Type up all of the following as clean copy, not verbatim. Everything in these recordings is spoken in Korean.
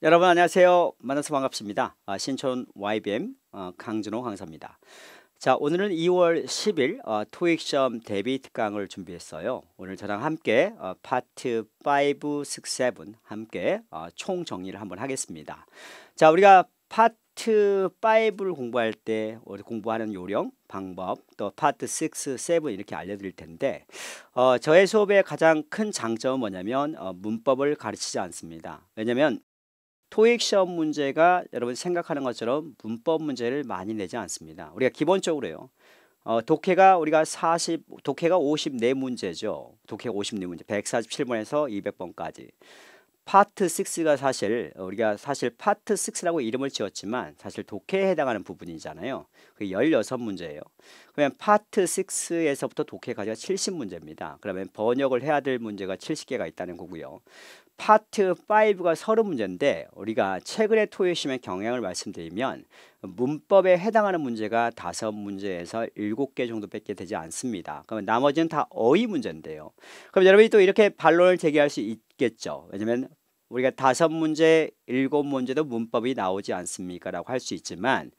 여러분 안녕하세요. 만나서 반갑습니다. 신촌 YBM 강준호 강사입니다. 자, 오늘은 2월 10일 토익 시험 대비 특강을 준비했어요. 오늘 저랑 함께 파트 5, 6, 7 함께 총 정리를 한번 하겠습니다. 자, 우리가 파트 5를 공부할 때 우리 공부하는 요령, 방법, 또 파트 6, 7 이렇게 알려드릴 텐데 저의 수업의 가장 큰 장점은 뭐냐면 문법을 가르치지 않습니다. 왜냐면 토익 시험 문제가 여러분 생각하는 것처럼 문법 문제를 많이 내지 않습니다. 우리가 기본적으로요. 독해가 우리가 독해가 54문제죠. 독해가 54문제. 147번에서 200번까지. 파트 6가 우리가 파트 6라고 이름을 지었지만 사실 독해에 해당하는 부분이잖아요. 그게 16문제예요. 그러면 파트 6에서부터 독해까지가 70문제입니다. 그러면 번역을 해야 될 문제가 70개가 있다는 거고요. 파트 5가 30문제인데 우리가 최근에 토익 시험의 경향을 말씀드리면 문법에 해당하는 문제가 5문제에서 7개 정도밖에 되지 않습니다. 그러면 나머지는 다 어휘 문제인데요. 그럼 여러분이 또 이렇게 반론을 제기할 수 있겠죠. 왜냐면 우리가 5문제, 7문제도 문법이 나오지 않습니까? 라고 할 수 있지만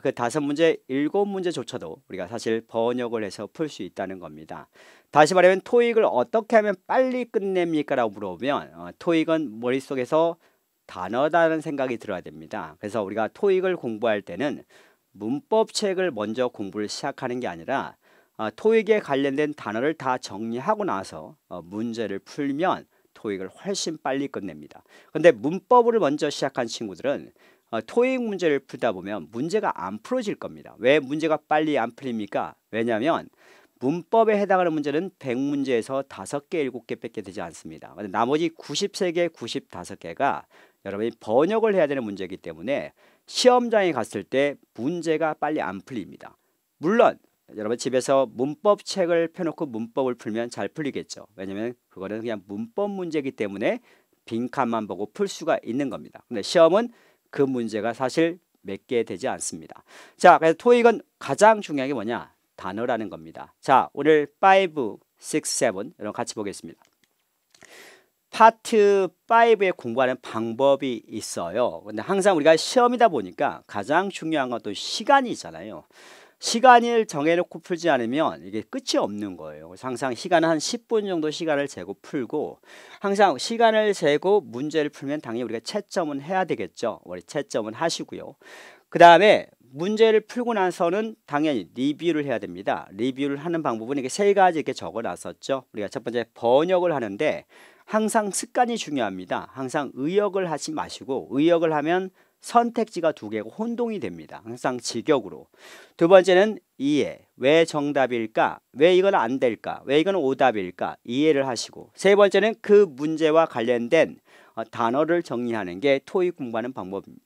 그 5문제, 7문제조차도 우리가 사실 번역을 해서 풀 수 있다는 겁니다. 다시 말하면 토익을 어떻게 하면 빨리 끝냅니까? 라고 물어보면 토익은 머릿속에서 단어다는 생각이 들어야 됩니다. 그래서 우리가 토익을 공부할 때는 문법책을 먼저 공부를 시작하는 게 아니라 토익에 관련된 단어를 다 정리하고 나서 문제를 풀면 토익을 훨씬 빨리 끝냅니다. 그런데 문법을 먼저 시작한 친구들은 토익 문제를 풀다 보면 문제가 안 풀어질 겁니다. 왜 문제가 빨리 안 풀립니까? 왜냐하면 문법에 해당하는 문제는 100문제에서 5개, 7개밖에 되지 않습니다. 나머지 93개, 95개가 여러분이 번역을 해야 되는 문제이기 때문에 시험장에 갔을 때 문제가 빨리 안 풀립니다. 물론 여러분 집에서 문법책을 펴놓고 문법을 풀면 잘 풀리겠죠. 왜냐하면 그거는 그냥 문법 문제이기 때문에 빈칸만 보고 풀 수가 있는 겁니다. 근데 시험은 그 문제가 사실 몇 개 되지 않습니다. 자, 그래서 토익은 가장 중요한 게 뭐냐? 단어라는 겁니다. 자, 오늘 5, 6, 7 여러분 같이 보겠습니다. 파트 5에 공부하는 방법이 있어요. 근데 항상 우리가 시험이다 보니까 가장 중요한 건 또 시간이잖아요. 시간을 정해놓고 풀지 않으면 이게 끝이 없는 거예요. 그래서 항상 시간은 한 10분 정도 시간을 재고 풀고 항상 시간을 재고 문제를 풀면 당연히 우리가 채점은 해야 되겠죠. 우리 채점은 하시고요. 그 다음에 문제를 풀고 나서는 당연히 리뷰를 해야 됩니다. 리뷰를 하는 방법은 이렇게 3가지 이렇게 적어놨었죠. 우리가 첫 번째 번역을 하는데 항상 습관이 중요합니다. 항상 의역을 하지 마시고 의역을 하면 선택지가 2개고 혼동이 됩니다. 항상 직역으로. 두 번째는 이해. 왜 정답일까? 왜 이건 안 될까? 왜 이건 오답일까? 이해를 하시고. 세 번째는 그 문제와 관련된 단어를 정리하는 게 토익 공부하는 방법입니다.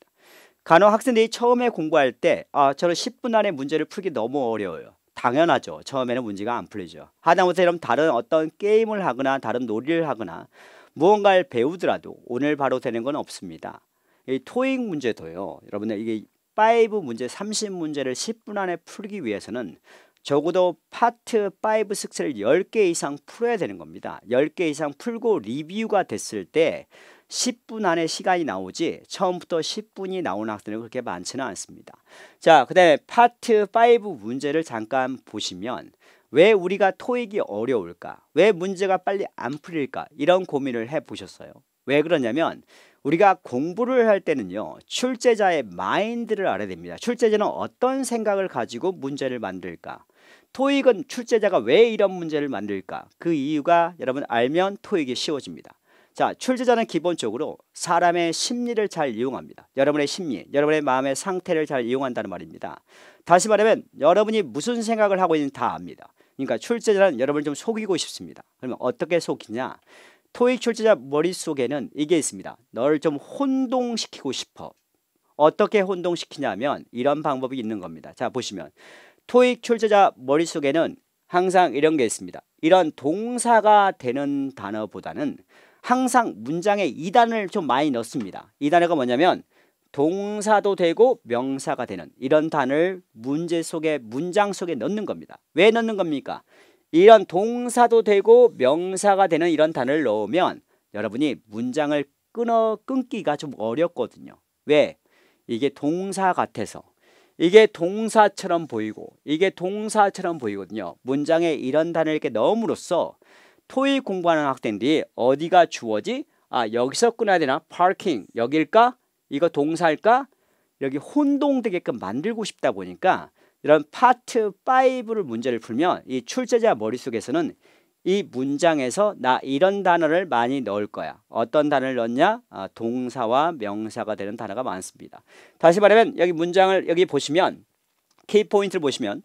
간혹 학생들이 처음에 공부할 때 저는 10분 안에 문제를 풀기 너무 어려워요. 당연하죠. 처음에는 문제가 안 풀리죠. 하다못해 여러분 다른 어떤 게임을 하거나 다른 놀이를 하거나 무언가를 배우더라도 오늘 바로 되는 건 없습니다. 이 토익 문제도요. 여러분들 이게 5 문제 30문제를 10분 안에 풀기 위해서는 적어도 파트 5, 6를 10개 이상 풀어야 되는 겁니다. 10개 이상 풀고 리뷰가 됐을 때 10분 안에 시간이 나오지 처음부터 10분이 나오는 학생은 그렇게 많지는 않습니다. 자, 그 다음에 파트 5 문제를 잠깐 보시면 왜 우리가 토익이 어려울까? 왜 문제가 빨리 안 풀릴까? 이런 고민을 해보셨어요. 왜 그러냐면 우리가 공부를 할 때는요. 출제자의 마인드를 알아야 됩니다. 출제자는 어떤 생각을 가지고 문제를 만들까? 토익은 출제자가 왜 이런 문제를 만들까? 그 이유가 여러분 알면 토익이 쉬워집니다. 자, 출제자는 기본적으로 사람의 심리를 잘 이용합니다. 여러분의 심리, 여러분의 마음의 상태를 잘 이용한다는 말입니다. 다시 말하면 여러분이 무슨 생각을 하고 있는지 다 압니다. 그러니까 출제자는 여러분을 좀 속이고 싶습니다. 그러면 어떻게 속이냐? 토익 출제자 머릿속에는 이게 있습니다. 너를 좀 혼동시키고 싶어. 어떻게 혼동시키냐면 이런 방법이 있는 겁니다. 자, 보시면 토익 출제자 머릿속에는 항상 이런 게 있습니다. 이런 동사가 되는 단어보다는 항상 문장에 이 단어를 좀 많이 넣습니다. 이 단어가 뭐냐면 동사도 되고 명사가 되는 이런 단어를 문장 속에 넣는 겁니다. 왜 넣는 겁니까? 이런 동사도 되고 명사가 되는 이런 단어를 넣으면 여러분이 문장을 끊기가 좀 어렵거든요. 왜? 이게 동사 같아서. 이게 동사처럼 보이고 이게 동사처럼 보이거든요. 문장에 이런 단어를 이렇게 넣음으로써 토익 공부하는 학생들이 어디가 주어지? 아, 여기서 끊어야 되나? parking 여길까? 이거 동사일까? 여기 혼동되게끔 만들고 싶다 보니까 이런 파트 5를 문제를 풀면 이 출제자 머릿속에서는 이 문장에서 나 이런 단어를 많이 넣을 거야. 어떤 단어를 넣냐? 아, 동사와 명사가 되는 단어가 많습니다. 다시 말하면 여기 문장을 여기 보시면 키포인트를 보시면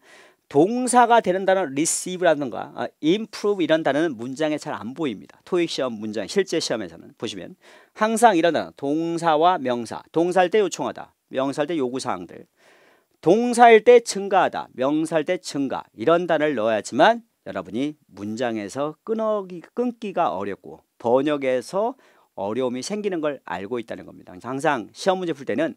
동사가 되는 단어 receive라든가 improve 이런 단어는 문장에 잘 안 보입니다. 토익 시험 문장 실제 시험에서는 보시면 항상 이런 단어 동사와 명사 동사일 때 요청하다 명사일 때 요구사항들 동사일 때 증가하다 명사일 때 증가 이런 단어를 넣어야지만 여러분이 문장에서 끊기가 어렵고 번역에서 어려움이 생기는 걸 알고 있다는 겁니다. 항상 시험 문제 풀 때는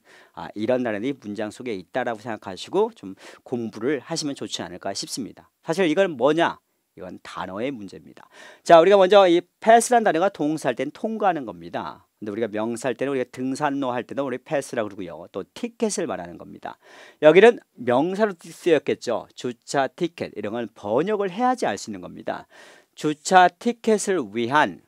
이런 단어들이 문장 속에 있다라고 생각하시고 좀 공부를 하시면 좋지 않을까 싶습니다. 사실 이건 뭐냐? 이건 단어의 문제입니다. 자, 우리가 먼저 이 pass라는 단어가 동사할 때는 통과하는 겁니다. 근데 우리가 명사할 때는 우리가 등산로 할 때도 우리 pass라고 그러고요. 또 티켓을 말하는 겁니다. 여기는 명사로 쓰였겠죠. 주차 티켓 이런 건 번역을 해야지 알 수 있는 겁니다. 주차 티켓을 위한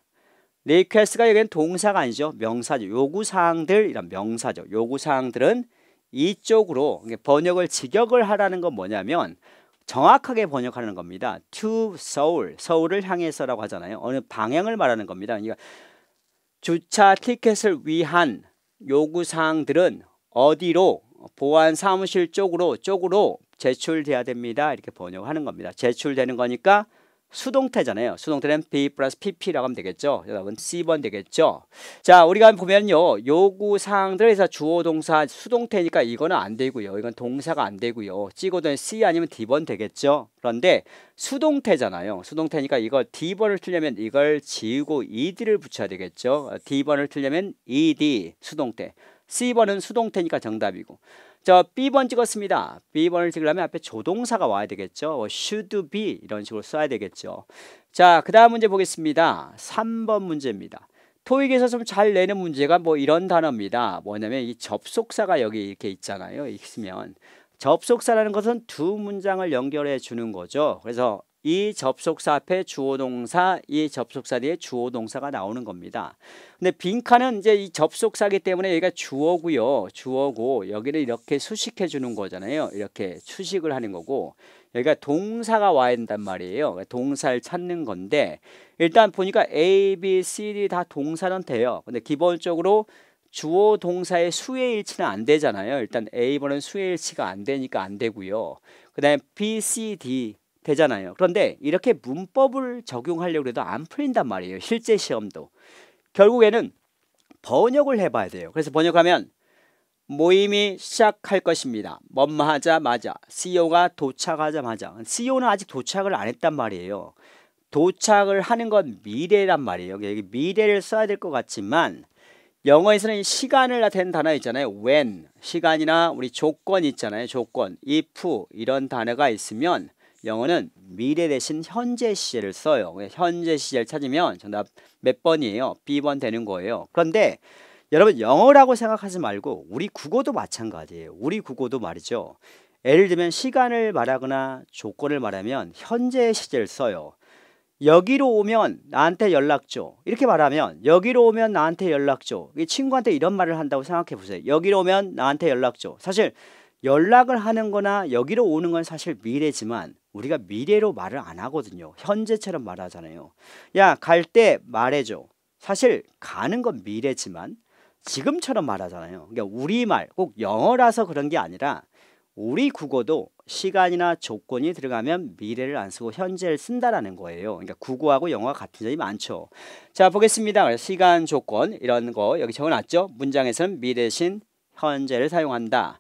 리퀘스트가 여기는 동사가 아니죠. 명사죠. 요구사항들 이런 명사죠. 요구사항들은 이쪽으로 번역을 직역을 하라는 건 뭐냐면 정확하게 번역하는 겁니다. to Seoul, 서울을 향해서라고 하잖아요. 어느 방향을 말하는 겁니다. 그러니까 주차 티켓을 위한 요구사항들은 어디로 보안 사무실 쪽으로 제출돼야 됩니다. 이렇게 번역하는 겁니다. 제출되는 거니까 수동태잖아요. 수동태는 be 플러스 pp라고 하면 되겠죠. 여러분 C번 되겠죠. 자, 우리가 보면요. 요구사항들에서 주어 동사 수동태니까 이거는 안 되고요. 이건 동사가 안 되고요. 찍어둔 C 아니면 D번 되겠죠. 그런데 수동태잖아요. 수동태니까 이걸 D번을 틀려면 이걸 지우고 ED를 붙여야 되겠죠. D번을 틀려면 ED 수동태. C번은 수동태니까 정답이고. 저 B번 찍었습니다. B번을 찍으려면 앞에 조동사가 와야 되겠죠. should be 이런 식으로 써야 되겠죠. 자, 그 다음 문제 보겠습니다. 3번 문제입니다. 토익에서 좀 잘 내는 문제가 뭐 이런 단어입니다. 뭐냐면 이 접속사가 여기 이렇게 있잖아요. 있으면 접속사라는 것은 두 문장을 연결해 주는 거죠. 그래서 이 접속사 앞에 주어동사, 이 접속사 뒤에 주어동사가 나오는 겁니다. 근데 빈칸은 이제 이 접속사기 때문에 여기가 주어고요. 주어고 여기를 이렇게 수식해 주는 거잖아요. 이렇게 수식을 하는 거고 여기가 동사가 와야 된단 말이에요. 동사를 찾는 건데 일단 보니까 A, B, C, D 다 동사는 돼요. 근데 기본적으로 주어 동사의 수의 일치는 안 되잖아요. 일단 A번은 수의 일치가 안 되니까 안 되고요. 그 다음에 B, C, D 되잖아요. 그런데 이렇게 문법을 적용하려고 해도 안 풀린단 말이에요. 실제 시험도. 결국에는 번역을 해봐야 돼요. 그래서 번역하면 모임이 시작할 것입니다. 하자마자 CEO가 도착하자마자 CEO는 아직 도착을 안 했단 말이에요. 도착을 하는 건 미래란 말이에요. 여기 미래를 써야 될 것 같지만 영어에서는 시간을 나타내는 단어 있잖아요. when 시간이나 우리 조건 있잖아요. 조건 if 이런 단어가 있으면 영어는 미래 대신 현재 시제를 써요. 현재 시제를 찾으면 정답 몇 번이에요? B번 되는 거예요. 그런데 여러분 영어라고 생각하지 말고 우리 국어도 마찬가지예요. 우리 국어도 말이죠. 예를 들면 시간을 말하거나 조건을 말하면 현재 시제를 써요. 여기로 오면 나한테 연락 줘. 이렇게 말하면 여기로 오면 나한테 연락 줘. 친구한테 이런 말을 한다고 생각해 보세요. 여기로 오면 나한테 연락 줘. 사실 연락을 하는 거나 여기로 오는 건 사실 미래지만 우리가 미래로 말을 안 하거든요. 현재처럼 말하잖아요. 야, 갈 때 말해줘. 사실 가는 건 미래지만 지금처럼 말하잖아요. 그러니까 우리말 꼭 영어라서 그런 게 아니라 우리 국어도 시간이나 조건이 들어가면 미래를 안 쓰고 현재를 쓴다라는 거예요. 그러니까 국어하고 영어가 같은 점이 많죠. 자, 보겠습니다. 시간, 조건 이런 거 여기 적어놨죠. 문장에서는 미래 대신 현재를 사용한다.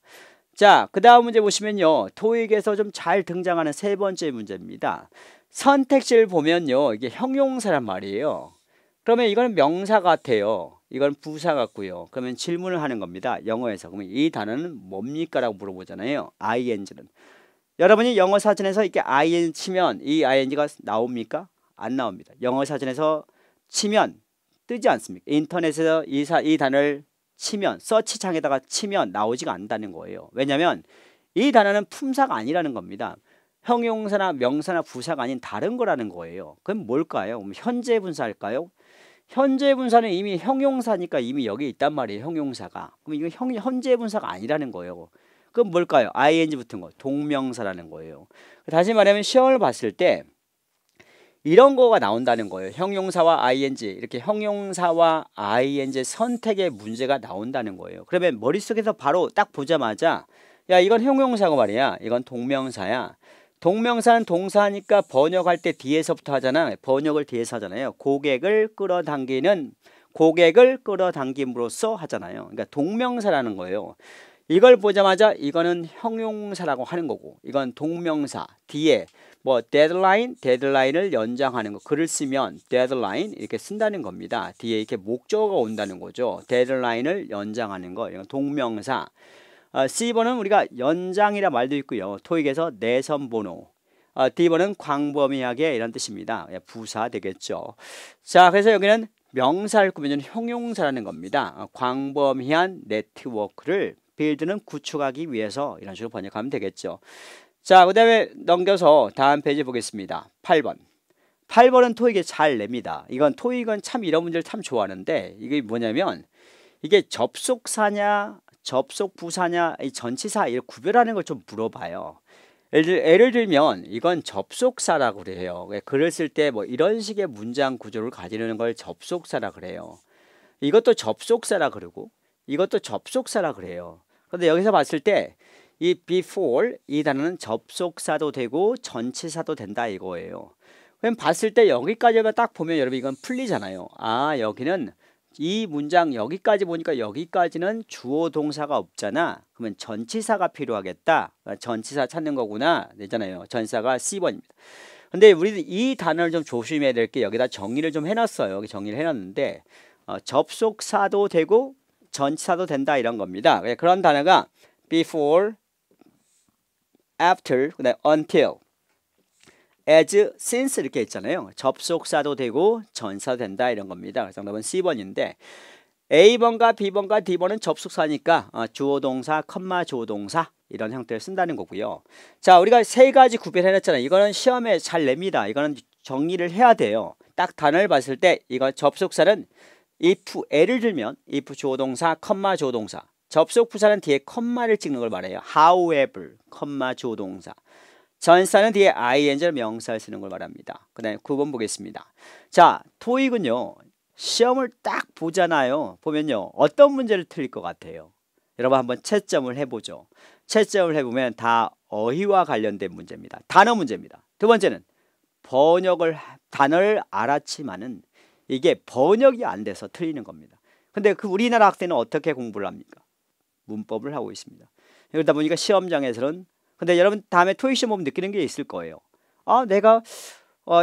자, 그 다음 문제 보시면요. 토익에서 좀 잘 등장하는 세 번째 문제입니다. 선택지를 보면요. 이게 형용사란 말이에요. 그러면 이거는 명사 같아요. 이건 부사 같고요. 그러면 질문을 하는 겁니다. 영어에서. 그러면 이 단어는 뭡니까? 라고 물어보잖아요. ing는. 여러분이 영어 사전에서 이렇게 ing 치면 이 ing가 나옵니까? 안 나옵니다. 영어 사전에서 치면 뜨지 않습니까? 인터넷에서 이 단어를 치면 서치 창에다가 치면 나오지가 않는다는 거예요. 왜냐하면 이 단어는 품사가 아니라는 겁니다. 형용사나 명사나 부사가 아닌 다른 거라는 거예요. 그럼 뭘까요? 그럼 현재 분사일까요? 현재 분사는 이미 형용사니까 이미 여기 있단 말이에요. 형용사가. 그럼 이거 현재 분사가 아니라는 거예요. 그럼 뭘까요? ing 붙은 거. 동명사라는 거예요. 다시 말하면 시험을 봤을 때 이런 거가 나온다는 거예요. 형용사와 ing 이렇게 형용사와 ing 선택의 문제가 나온다는 거예요. 그러면 머릿속에서 바로 딱 보자마자 야 이건 형용사고 말이야. 이건 동명사야. 동명사는 동사니까 번역할 때 뒤에서부터 하잖아. 번역을 뒤에서 하잖아요. 고객을 끌어당김으로써 하잖아요. 그러니까 동명사라는 거예요. 이걸 보자마자 이거는 형용사라고 하는 거고 이건 동명사 뒤에 뭐 데드라인을 연장하는 거 글을 쓰면 데드라인 이렇게 쓴다는 겁니다. 뒤에 이렇게 목적어가 온다는 거죠. 데드라인을 연장하는 거 이건 동명사. C번은 우리가 연장이라 말도 있고요. 토익에서 내선번호. D번은 광범위하게 이런 뜻입니다. 부사 되겠죠. 자, 그래서 여기는 명사를 꾸며주는 형용사라는 겁니다. 광범위한 네트워크를 빌드는 구축하기 위해서 이런 식으로 번역하면 되겠죠. 자, 그 다음에 넘겨서 다음 페이지 보겠습니다. 8번. 8번은 토익에 잘 냅니다. 이건 토익은 참 이런 문제를 참 좋아하는데 이게 뭐냐면 이게 접속사냐 접속부사냐 이 전치사 이렇게 구별하는 걸 좀 물어봐요. 예를 들면 이건 접속사라고 그래요. 글을 쓸 때 뭐 이런 식의 문장 구조를 가지는 걸 접속사라 그래요. 이것도 접속사라 그러고 이것도 접속사라 그래요. 그런데 여기서 봤을 때 이 before 이 단어는 접속사도 되고 전치사도 된다 이거예요. 그럼 봤을 때 여기까지만 딱 보면 여러분 이건 풀리잖아요. 아 여기는 이 문장 여기까지 보니까 여기까지는 주어 동사가 없잖아. 그러면 전치사가 필요하겠다. 전치사 찾는 거구나. 되잖아요. 전치사가 C번입니다. 근데 우리 이 단어를 좀 조심해야 될 게 여기다 정의를 좀 해놨어요. 여기 정의를 해놨는데 접속사도 되고 전치사도 된다 이런 겁니다. 그런 단어가 before, after, 그다음에 until, as, since 이렇게 있잖아요. 접속사도 되고 전사도 된다 이런 겁니다. 그래서 정답은 C번인데 A번과 B번과 D번은 접속사니까 주어 동사, 컴마 주어 동사 이런 형태를 쓴다는 거고요. 자, 우리가 세 가지 구별해놨잖아요. 이거는 시험에 잘 냅니다. 이거는 정리를 해야 돼요. 딱 단어를 봤을 때 이거 접속사는 if, 예를 들면 if 주어 동사, 컴마 주어 동사. 접속 부사는 뒤에 컴마를 찍는 걸 말해요. however, 컴마 주어 동사. 전사는 뒤에 ing를 명사를 쓰는 걸 말합니다. 그 다음에 9번 보겠습니다. 자, 토익은요. 시험을 딱 보잖아요. 보면요. 어떤 문제를 틀릴 것 같아요? 여러분 한번 채점을 해보죠. 채점을 해보면 다 어휘와 관련된 문제입니다. 단어 문제입니다. 두 번째는 단어를 알았지만은 이게 번역이 안 돼서 틀리는 겁니다. 근데 그 우리나라 학생은 어떻게 공부를 합니까? 문법을 하고 있습니다. 그러다 보니까 시험장에서는 근데 여러분 다음에 토익 시험 보면 느끼는 게 있을 거예요. 아 내가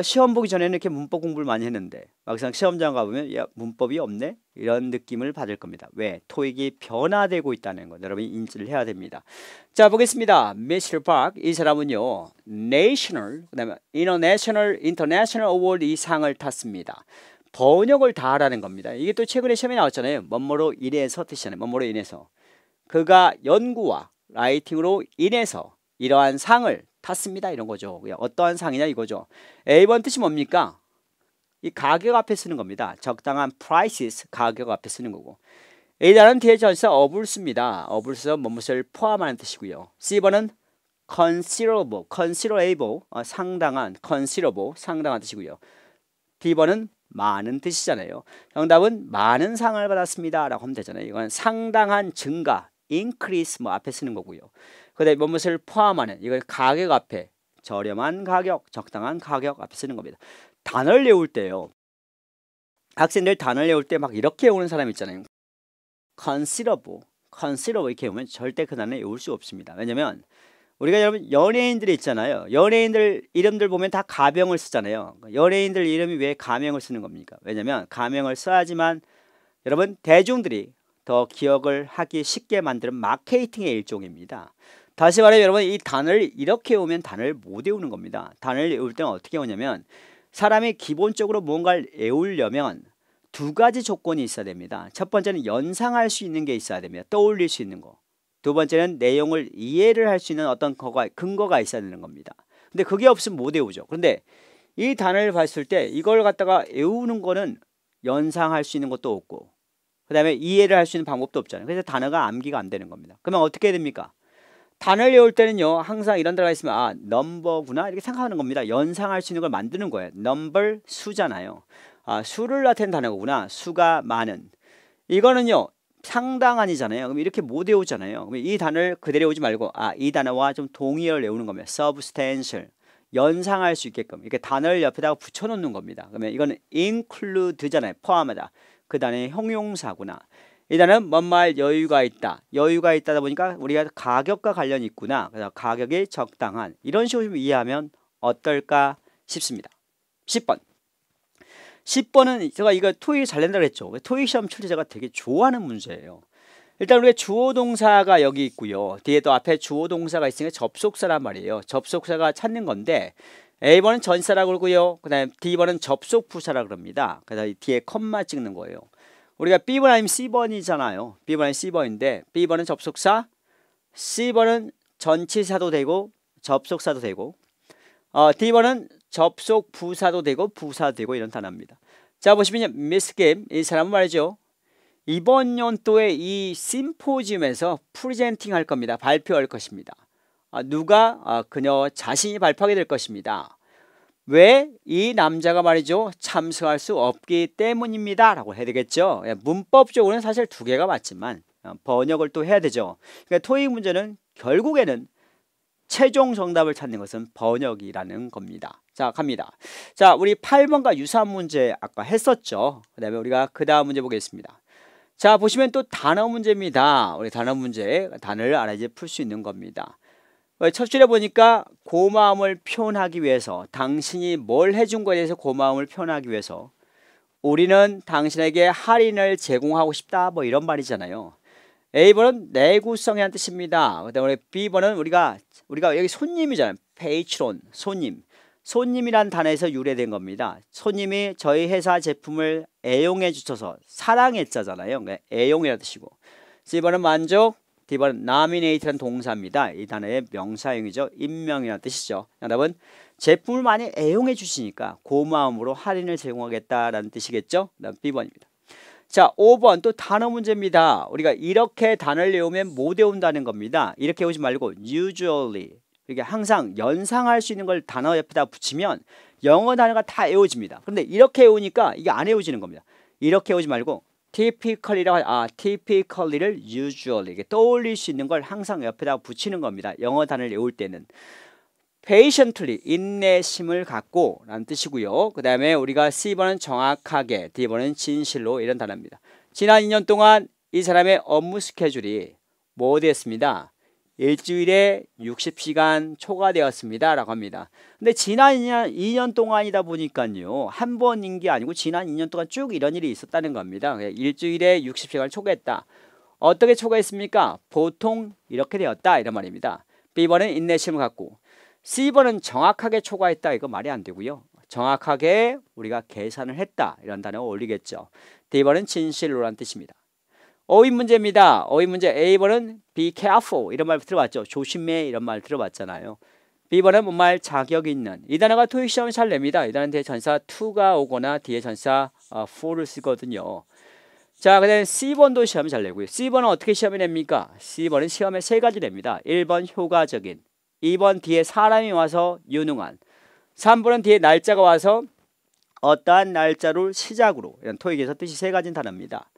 시험 보기 전에는 이렇게 문법 공부를 많이 했는데 막상 시험장 가보면 야 문법이 없네? 이런 느낌을 받을 겁니다. 왜? 토익이 변화되고 있다는 거 여러분이 인지를 해야 됩니다. 자 보겠습니다. Mr. Park 이 사람은요. National 그다음에 International Award 이 상을 탔습니다. 번역을 다 하라는 겁니다. 이게 또 최근에 시험에 나왔잖아요. 뭐뭐로 인해서 뜻이잖아요. 뭐뭐로 인해서 그가 연구와 라이팅으로 인해서 이러한 상을 탔습니다. 이런 거죠. 어떠한 상이냐 이거죠. A번 뜻이 뭡니까? 이 가격 앞에 쓰는 겁니다. 적당한 prices 가격 앞에 쓰는 거고 A단은 뒤에 전치사 of을 씁니다. of을 써서 무엇을 포함하는 뜻이고요. C번은 considerable 상당한 상당한 뜻이고요. D번은 많은 뜻이잖아요. 정답은 많은 상을 받았습니다. 라고 하면 되잖아요. 이건 상당한 증가 increase 앞에 쓰는 거고요. 그 다음에 무엇을 포함하는 이걸 가격 앞에 저렴한 가격, 적당한 가격 앞에 쓰는 겁니다. 단어를 외울 때요. 학생들 단어를 외울 때 막 이렇게 외우는 사람 있잖아요. considerable 이렇게 외우면 절대 그 단어를 외울 수 없습니다. 왜냐면 우리가 여러분 연예인들이 있잖아요. 연예인들 이름들 보면 다 가명을 쓰잖아요. 연예인들 이름이 왜 가명을 쓰는 겁니까? 왜냐면 가명을 써야지만 여러분 대중들이 더 기억을 하기 쉽게 만드는 마케팅의 일종입니다. 다시 말해 여러분 이 단어를 이렇게 외우면 단어를 못 외우는 겁니다. 단어를 외울 때는 어떻게 외우냐면 사람이 기본적으로 뭔가를 외우려면 두 가지 조건이 있어야 됩니다. 첫 번째는 연상할 수 있는 게 있어야 됩니다. 떠올릴 수 있는 거. 두 번째는 내용을 이해를 할 수 있는 어떤 근거가 있어야 되는 겁니다. 근데 그게 없으면 못 외우죠. 그런데 이 단어를 봤을 때 이걸 갖다가 외우는 거는 연상할 수 있는 것도 없고 그 다음에 이해를 할 수 있는 방법도 없잖아요. 그래서 단어가 암기가 안 되는 겁니다. 그러면 어떻게 해야 됩니까? 단어를 외울 때는요 항상 이런 단어가 있으면 아 넘버구나 이렇게 생각하는 겁니다. 연상할 수 있는 걸 만드는 거예요. 넘버 수잖아요. 아 수를 나타내는 단어구나. 수가 많은. 이거는요 상당한이잖아요. 그럼 이렇게 못 외우잖아요. 그럼 이 단어를 그대로 외우지 말고 아 이 단어와 좀 동의어를 외우는 겁니다. substantial 연상할 수 있게끔 이렇게 단어를 옆에다가 붙여놓는 겁니다. 그러면 이거는 include잖아요. 포함하다. 그 단어의 형용사구나. 이 단어는 뭔 말 여유가 있다. 여유가 있다다 보니까 우리가 가격과 관련이 있구나. 그래서 가격이 적당한 이런 식으로 좀 이해하면 어떨까 싶습니다. 10번. 10번은 제가 이거 토익 잘 낸다고 했죠. 토익 시험 칠 때 제가 되게 좋아하는 문제예요. 일단 우리가 주어 동사가 여기 있고요. 뒤에 또 앞에 주어 동사가 있으니까 접속사란 말이에요. 접속사가 찾는 건데 A번은 전사라고 그러고요. 그 다음에 D번은 접속 부사라고 그럽니다. 그래서 뒤에 컴마 찍는 거예요. 우리가 B번 아니면 C번이잖아요. B번 아니면 C번인데 B번은 접속사, C번은 전치사도 되고 접속사도 되고 D번은 접속 부사도 되고 부사도 되고 이런 단어입니다. 자 보시면 미스 김 이 사람은 말이죠. 이번 연도에 이 심포지움에서 프리젠팅 할 겁니다. 발표할 것입니다. 누가? 그녀 자신이 발표하게 될 것입니다. 왜? 이 남자가 말이죠. 참석할 수 없기 때문입니다. 라고 해야 되겠죠. 문법적으로는 사실 두 개가 맞지만 번역을 또 해야 되죠. 그러니까 토익 문제는 결국에는 최종 정답을 찾는 것은 번역이라는 겁니다. 자 갑니다. 자 우리 8번과 유사한 문제 아까 했었죠. 그 다음에 우리가 그 다음 문제 보겠습니다. 자 보시면 또 단어 문제입니다. 우리 단어 문제 단어를 알아야지 풀 수 있는 겁니다. 첫 줄에 보니까 고마움을 표현하기 위해서 당신이 뭘 해준 거에 대해서 고마움을 표현하기 위해서 우리는 당신에게 할인을 제공하고 싶다 뭐 이런 말이잖아요. A번은 내구성이라는 뜻입니다. 그다음에 B번은 우리가 여기 손님이잖아요. 페이트론 손님이란 단어에서 유래된 겁니다. 손님이 저희 회사 제품을 애용해 주셔서 사랑했잖아요. 그러니까 애용이라는 뜻이고 C번은 만족, D번은 nominate라는 동사입니다. 이 단어의 명사형이죠. 임명이라는 뜻이죠. 여러분 제품을 많이 애용해 주시니까 고마움으로 할인을 제공하겠다라는 뜻이겠죠. 그다음 B번입니다. 자 5번 또 단어 문제입니다. 우리가 이렇게 단어를 외우면 못 외운다는 겁니다. 이렇게 외우지 말고 usually 이게 항상 연상할 수 있는 걸 단어 옆에다 붙이면 영어 단어가 다 외워집니다. 그런데 이렇게 외우니까 이게 안 외워지는 겁니다. 이렇게 외우지 말고 typically라고 typically를 usually 이게 떠올릴 수 있는 걸 항상 옆에다 붙이는 겁니다. 영어 단어를 외울 때는 patiently 인내심을 갖고 라는 뜻이고요. 그 다음에 우리가 C번은 정확하게, D번은 진실로 이런 단어입니다. 지난 2년 동안 이 사람의 업무 스케줄이 뭐 됐습니다. 일주일에 60시간 초과되었습니다 라고 합니다. 근데 지난 2년 동안이다 보니까요 한 번인 게 아니고 지난 2년 동안 쭉 이런 일이 있었다는 겁니다. 일주일에 60시간을 초과했다. 어떻게 초과했습니까? 보통 이렇게 되었다 이런 말입니다. B번은 인내심을 갖고 C번은 정확하게 초과했다. 이거 말이 안 되고요. 정확하게 우리가 계산을 했다. 이런 단어가 어울리겠죠. D번은 진실로라는 뜻입니다. 어휘 문제입니다. 어휘 문제 A번은 be careful 이런 말 들어봤죠. 조심해 이런 말 들어봤잖아요. B번은 뭔 말 자격 있는. 이 단어가 토익 시험에 잘 냅니다. 이 단어는 뒤에 전사 to가 오거나 뒤에 전사 for를 쓰거든요. 자, 그 다음에 C번도 시험에 잘 내고요. C번은 어떻게 시험에 냅니까? C번은 시험에 세 가지 냅니다. 1번 효과적인, 2번 뒤에 사람이 와서 유능한, 3번은 뒤에 날짜가 와서 어떠한 날짜로 시작으로 이런 토익에서 뜻이 세 가지인 단어입니다.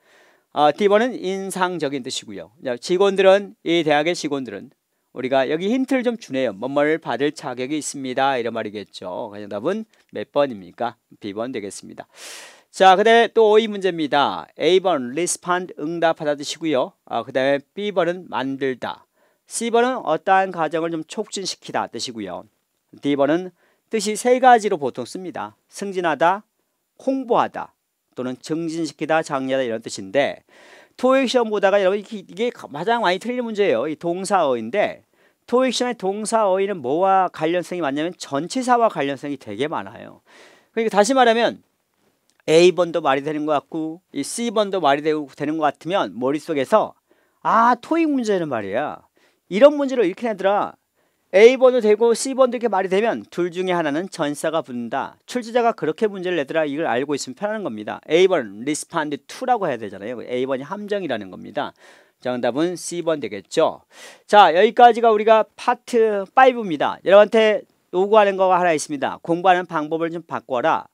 D번은 인상적인 뜻이고요. 직원들은 이 대학의 직원들은 우리가 여기 힌트를 좀 주네요. 뭐뭐를 받을 자격이 있습니다. 이런 말이겠죠. 그래서 답은 몇 번입니까? B번 되겠습니다. 자, 그 다음에 또 어휘 문제입니다. A번 respond 응답하다 뜻이고요. 그 다음에 B번은 만들다. C번은 어떠한 과정을 좀 촉진시키다 뜻이고요. D번은 뜻이 세 가지로 보통 씁니다. 승진하다, 홍보하다, 또는 증진시키다, 장려하다 이런 뜻인데 토익 시험 보다가 여러분 이게 가장 많이 틀리는 문제예요. 이 동사어인데 토익 시험의 동사어휘는 뭐와 관련성이 많냐면 전치사와 관련성이 되게 많아요. 그러니까 다시 말하면 A번도 말이 되는 것 같고 이 C번도 말이 되는 것 같으면 머릿속에서 토익 문제는 말이야. 이런 문제를 이렇게 내더라. A번도 되고 C번도 이렇게 말이 되면 둘 중에 하나는 전사가 붙는다. 출제자가 그렇게 문제를 내더라. 이걸 알고 있으면 편한 겁니다. A번 respond to라고 해야 되잖아요. A번이 함정이라는 겁니다. 정답은 C번 되겠죠. 자, 여기까지가 우리가 파트 5입니다. 여러분한테 요구하는 거가 하나 있습니다. 공부하는 방법을 좀 바꿔라.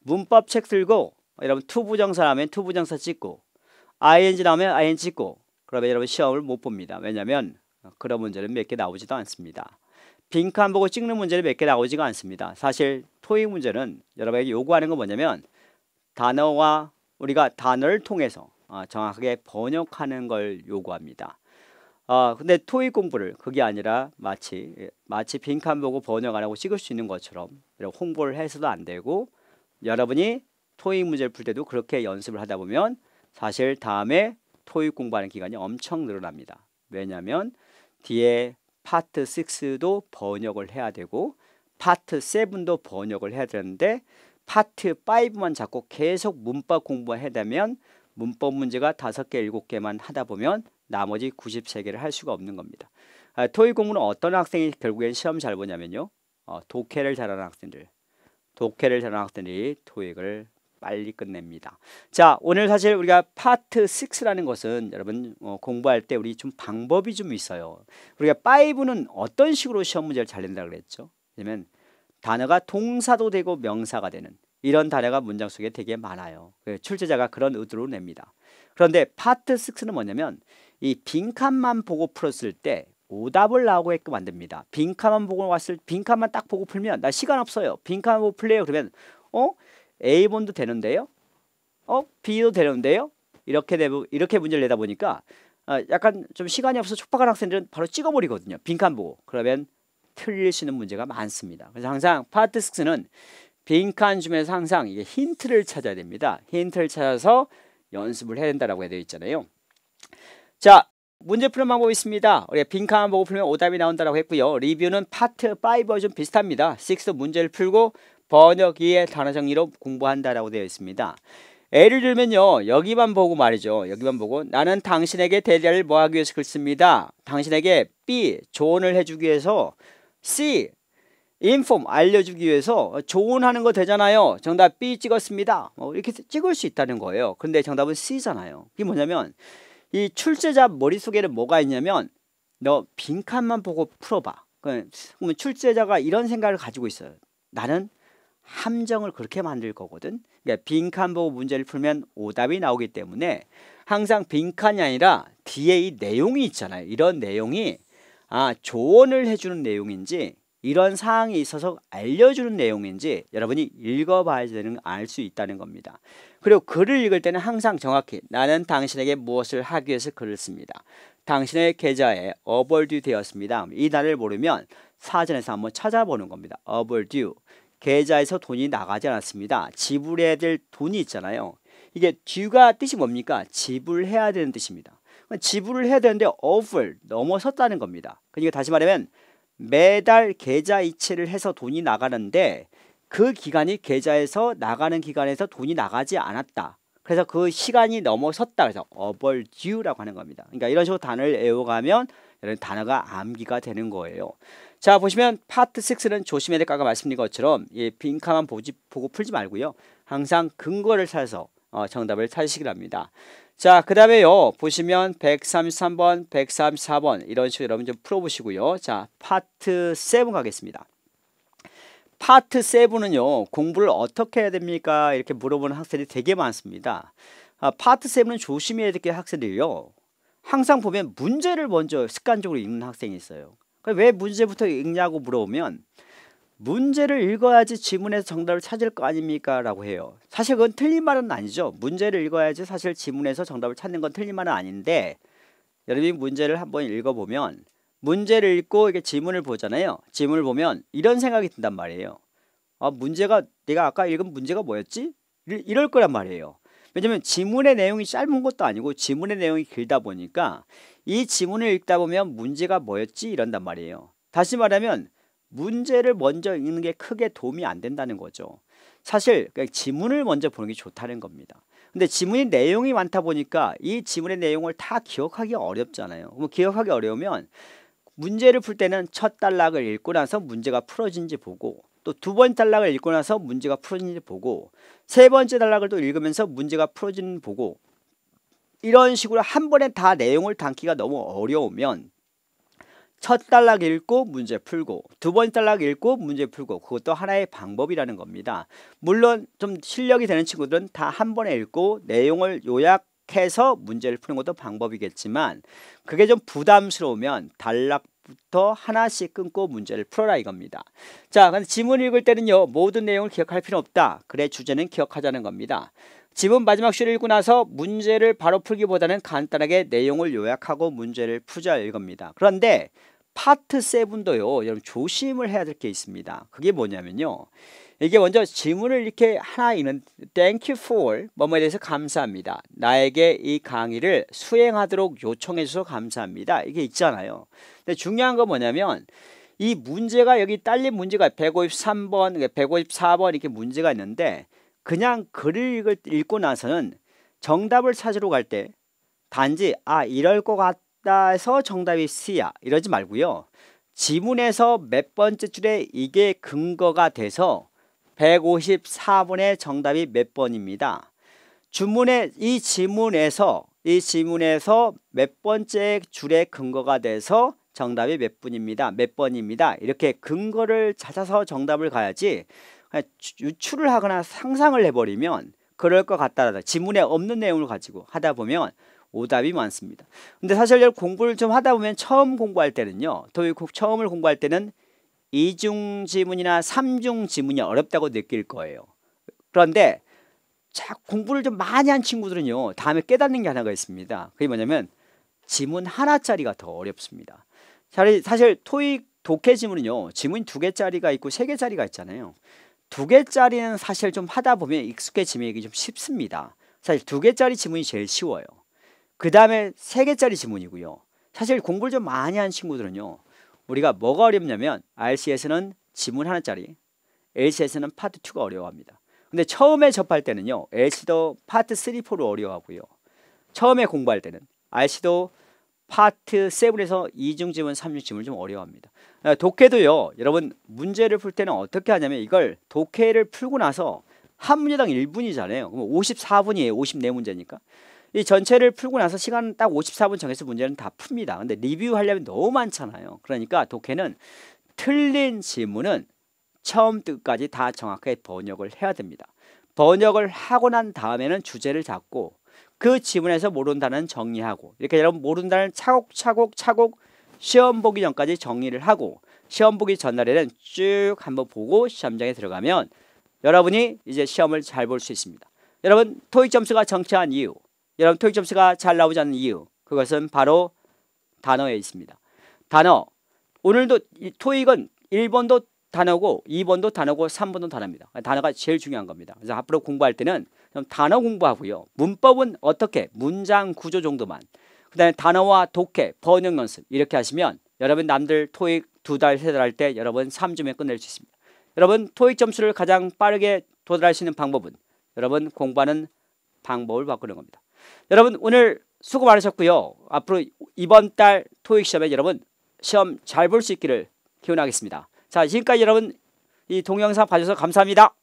문법 책 들고 여러분 투부정사 나오면 투부정사 찍고 ing 나오면 ing 찍고 그러면 여러분 시험을 못 봅니다. 왜냐하면 그런 문제는 몇 개 나오지도 않습니다. 빈칸 보고 찍는 문제는 몇 개 나오지가 않습니다. 사실 토익 문제는 여러분에게 요구하는 건 뭐냐면 단어와 우리가 단어를 통해서 정확하게 번역하는 걸 요구합니다. 근데 토익 공부를 그게 아니라 마치 빈칸 보고 번역 안 하고 찍을 수 있는 것처럼 홍보를 해서도 안 되고 여러분이 토익 문제를 풀 때도 그렇게 연습을 하다 보면 사실 다음에 토익 공부하는 기간이 엄청 늘어납니다. 왜냐하면 뒤에 파트 6도 번역을 해야 되고 파트 7도 번역을 해야 되는데 파트 5만 자꾸 계속 문법 공부해야 되면 문법 문제가 5개, 7개만 하다 보면 나머지 93개를 할 수가 없는 겁니다. 토익 공부는 어떤 학생이 결국엔 시험 잘 보냐면요. 독해를 잘하는 학생들이 토익을 빨리 끝냅니다. 자, 오늘 사실 우리가 파트 6라는 것은 여러분 공부할 때 우리 좀 방법이 좀 있어요. 우리가 5는 어떤 식으로 시험 문제를 잘 낸다고 그랬죠? 왜냐면 단어가 동사도 되고 명사가 되는 이런 단어가 문장 속에 되게 많아요. 출제자가 그런 의도로 냅니다. 그런데 파트 6는 뭐냐면 이 빈칸만 보고 풀었을 때 오답을 나오게끔 만듭니다. 빈칸만 딱 보고 풀면 나 시간 없어요. 빈칸만 보고 풀래요. 그러면 A번도 되는데요. B도 되는데요. 이렇게 문제를 내다 보니까 약간 좀 시간이 없어서 촉박한 학생들은 바로 찍어버리거든요. 빈칸 보고. 그러면 틀릴 수 있는 문제가 많습니다. 그래서 항상 파트 6는 빈칸 중에서 항상 이게 힌트를 찾아야 됩니다. 힌트를 찾아서 연습을 해야 된다고 되어 있잖아요. 자, 문제 푸는 방법이 있습니다. 우리가 빈칸만 보고 풀면 오답이 나온다고 했고요. 리뷰는 파트 5와 좀 비슷합니다. 6도 문제를 풀고 번역 이해 단어 정리로 공부한다라고 되어 있습니다. 예를 들면요. 여기만 보고 말이죠. 여기만 보고 나는 당신에게 대리를 뭐 하기 위해서 글씁니다. 당신에게 B. 조언을 해주기 위해서 C. inform 알려주기 위해서 조언하는 거 되잖아요. 정답 B 찍었습니다. 이렇게 찍을 수 있다는 거예요. 근데 정답은 C잖아요. 이게 뭐냐면 이 출제자 머릿속에는 뭐가 있냐면 너 빈칸만 보고 풀어봐. 그러면 출제자가 이런 생각을 가지고 있어요. 나는 함정을 그렇게 만들 거거든. 그러니까 빈칸 보고 문제를 풀면 오답이 나오기 때문에 항상 빈칸이 아니라 뒤에 이 내용이 있잖아요. 이런 내용이 조언을 해주는 내용인지 이런 사항이 있어서 알려주는 내용인지 여러분이 읽어봐야 되는 알 수 있다는 겁니다. 그리고 글을 읽을 때는 항상 정확히 나는 당신에게 무엇을 하기 위해서 글을 씁니다. 당신의 계좌에 overdue 되었습니다. 이 단어를 모르면 사전에서 한번 찾아보는 겁니다. overdue. 계좌에서 돈이 나가지 않았습니다. 지불해야 될 돈이 있잖아요. 이게 due가 뜻이 뭡니까? 지불해야 되는 뜻입니다. 지불을 해야 되는데 over 넘어섰다는 겁니다. 그러니까 다시 말하면 매달 계좌 이체를 해서 돈이 나가는데 그 기간이 계좌에서 나가는 기간에서 돈이 나가지 않았다. 그래서 그 시간이 넘어섰다. 그래서 overdue라고 하는 겁니다. 그러니까 이런 식으로 단어를 외워가면 이런 단어가 암기가 되는 거예요. 자, 보시면 파트 6는 조심해야 될 거가 말씀드린 것처럼 빈칸만 보고 풀지 말고요. 항상 근거를 찾아서 정답을 찾으시기 바랍니다. 자, 그 다음에요. 보시면 133번, 134번 이런 식으로 여러분 좀 풀어보시고요. 자, 파트 7 가겠습니다. 파트 7은요. 공부를 어떻게 해야 됩니까? 이렇게 물어보는 학생들이 되게 많습니다. 파트 7은 조심해야 될 게 학생들이요. 항상 보면 문제를 먼저 습관적으로 읽는 학생이 있어요. 왜 문제부터 읽냐고 물어보면 문제를 읽어야지 지문에서 정답을 찾을 거 아닙니까? 라고 해요. 사실 그건 틀린 말은 아니죠. 문제를 읽어야지 사실 지문에서 정답을 찾는 건 틀린 말은 아닌데 여러분이 문제를 한번 읽어보면 문제를 읽고 이게 지문을 보잖아요. 지문을 보면 이런 생각이 든단 말이에요. 문제가 내가 아까 읽은 문제가 뭐였지? 이럴 거란 말이에요. 왜냐면 지문의 내용이 짧은 것도 아니고 지문의 내용이 길다 보니까 이 지문을 읽다 보면 문제가 뭐였지? 이런단 말이에요. 다시 말하면 문제를 먼저 읽는 게 크게 도움이 안 된다는 거죠. 사실 지문을 먼저 보는 게 좋다는 겁니다. 근데 지문이 내용이 많다 보니까 이 지문의 내용을 다 기억하기 어렵잖아요. 뭐 기억하기 어려우면 문제를 풀 때는 첫 단락을 읽고 나서 문제가 풀어진지 보고, 또 두 번째 단락을 읽고 나서 문제가 풀어진지 보고, 세 번째 단락을 또 읽으면서 문제가 풀어지는 보고, 이런 식으로 한 번에 다 내용을 담기가 너무 어려우면 첫 단락 읽고 문제 풀고, 두 번째 단락 읽고 문제 풀고, 그것도 하나의 방법이라는 겁니다. 물론 좀 실력이 되는 친구들은 다 한 번에 읽고 내용을 요약해서 문제를 푸는 것도 방법이겠지만, 그게 좀 부담스러우면 단락부터 하나씩 끊고 문제를 풀어라 이겁니다. 자, 근데 지문 읽을 때는요, 모든 내용을 기억할 필요 없다. 그래, 주제는 기억하자는 겁니다. 지문 마지막 줄을 읽고 나서 문제를 바로 풀기보다는 간단하게 내용을 요약하고 문제를 풀자 이겁니다. 그런데 파트 7도요, 여러분 조심을 해야 될 게 있습니다. 그게 뭐냐면요, 이게 먼저 지문을 이렇게 하나 읽는 Thank you for 뭐뭐에 대해서 감사합니다. 나에게 이 강의를 수행하도록 요청해 주셔서 감사합니다. 이게 있잖아요. 근데 중요한 건 뭐냐면, 이 문제가 여기 딸린 문제가 153번, 154번 이렇게 문제가 있는데, 그냥 글을 읽고 나서는 정답을 찾으러 갈 때 단지 이럴 것 같다 해서 정답이 C야 이러지 말고요, 지문에서 몇 번째 줄에 이게 근거가 돼서 154번의 정답이 몇 번입니다. 이 지문에서 몇 번째 줄에 근거가 돼서 정답이 몇 번입니다. 이렇게 근거를 찾아서 정답을 가야지, 유추를 하거나 상상을 해버리면 그럴 것 같다, 지문에 없는 내용을 가지고 하다 보면 오답이 많습니다. 근데 사실 공부를 좀 하다 보면 처음 공부할 때는요, 토익 처음을 공부할 때는 이중 지문이나 삼중 지문이 어렵다고 느낄 거예요. 그런데 공부를 좀 많이 한 친구들은요, 다음에 깨닫는 게 하나가 있습니다. 그게 뭐냐면 지문 하나짜리가 더 어렵습니다. 사실 토익 독해 지문은요, 지문 2개짜리가 있고 3개짜리가 있잖아요. 2개짜리는 사실 좀 하다 보면 익숙해지기 좀 쉽습니다. 사실 2개짜리 지문이 제일 쉬워요. 그 다음에 3개짜리 지문이고요. 사실 공부를 좀 많이 한 친구들은요, 우리가 뭐가 어렵냐면 RCS는 지문 하나짜리, LCS는 파트 2가 어려워합니다. 근데 처음에 접할 때는요, LC도 파트 3, 4로 어려워하고요, 처음에 공부할 때는 RC도 파트 7에서 이중지문, 삼중지문을 좀 어려워합니다. 독해도요, 여러분 문제를 풀 때는 어떻게 하냐면, 이걸 독해를 풀고 나서 한 문제당 1분이잖아요. 그럼 54분이에요. 54문제니까. 이 전체를 풀고 나서 시간 딱 54분 정해서 문제는 다 풉니다. 근데 리뷰하려면 너무 많잖아요. 그러니까 독해는 틀린 지문은 처음부터 끝까지 다 정확하게 번역을 해야 됩니다. 번역을 하고 난 다음에는 주제를 잡고 그 지문에서 모르는 단어는 정리하고, 이렇게 여러분 모르는 단어는 차곡차곡 시험 보기 전까지 정리를 하고, 시험 보기 전날에는 쭉 한번 보고 시험장에 들어가면 여러분이 이제 시험을 잘 볼 수 있습니다. 여러분 토익 점수가 정체한 이유, 여러분 토익 점수가 잘 나오지 않는 이유, 그것은 바로 단어에 있습니다. 단어, 오늘도 토익은 1번도 단어고 2번도 단어고 3번도 단어입니다. 단어가 제일 중요한 겁니다. 그래서 앞으로 공부할 때는 단어 공부하고요, 문법은 어떻게, 문장 구조 정도만, 그 다음에 단어와 독해, 번역 연습 이렇게 하시면 여러분 남들 토익 2달, 3달 할 때 여러분 3주면 끝낼 수 있습니다. 여러분 토익 점수를 가장 빠르게 도달할 수 있는 방법은 여러분 공부하는 방법을 바꾸는 겁니다. 여러분 오늘 수고 많으셨고요, 앞으로 이번 달 토익 시험에 여러분 시험 잘 볼 수 있기를 기원하겠습니다. 자, 지금까지 여러분 이 동영상 봐주셔서 감사합니다.